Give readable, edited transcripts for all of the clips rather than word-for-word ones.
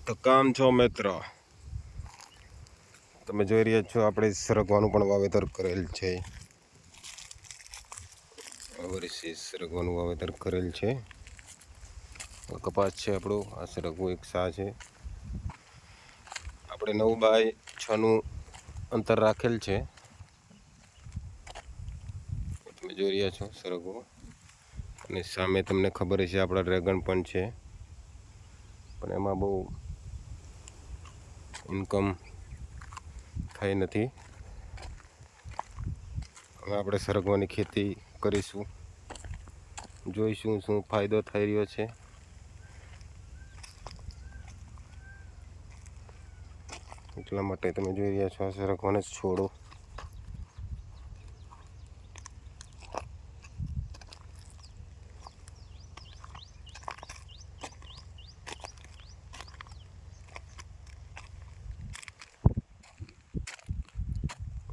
તો કામ છો મિત્ર, તમે જોઈ રહ્યા છો આપણે સરગવાનું પણ વાવેતર કરેલ છે. આ વર્ષે સરગવાનું વાવેતર કરેલ છે. કપાસ છે આપણો, આ સરગવો એક સા છે. આપણે 9 બાય 6નું અંતર રાખેલ છે. તમે જોઈ રહ્યા છો સરગવો, અને સામે તમને ખબર છે આપણા ડ્રેગન પણ છે, પણ એમાં બહુ ઇન્કમ થઈ નથી. હવે આપણે સરગવાની ખેતી કરીશું, જોઈશું શું ફાયદો થઈ રહ્યો છે. એટલા માટે તમે જોઈ રહ્યા છો આ સરગવાને છોડો.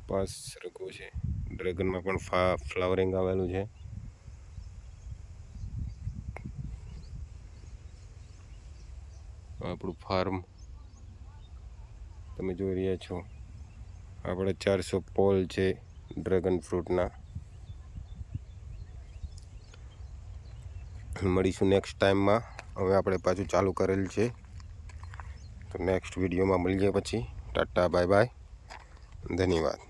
કપાસ સરગવો છે, ડ્રેગનમાં પણ ફ્લાવરિંગ આવેલું છે. આપણું ફાર્મ તમે જોઈ રહ્યા છો, આપણે 400 પોલ છે ડ્રેગન ફ્રૂટના. મળીશું નેક્સ્ટ ટાઈમમાં. હવે આપણે પાછું ચાલુ કરેલ છે, તો નેક્સ્ટ વિડીયોમાં મળીએ. પછી ટાટા બાય બાય, ધન્યવાદ.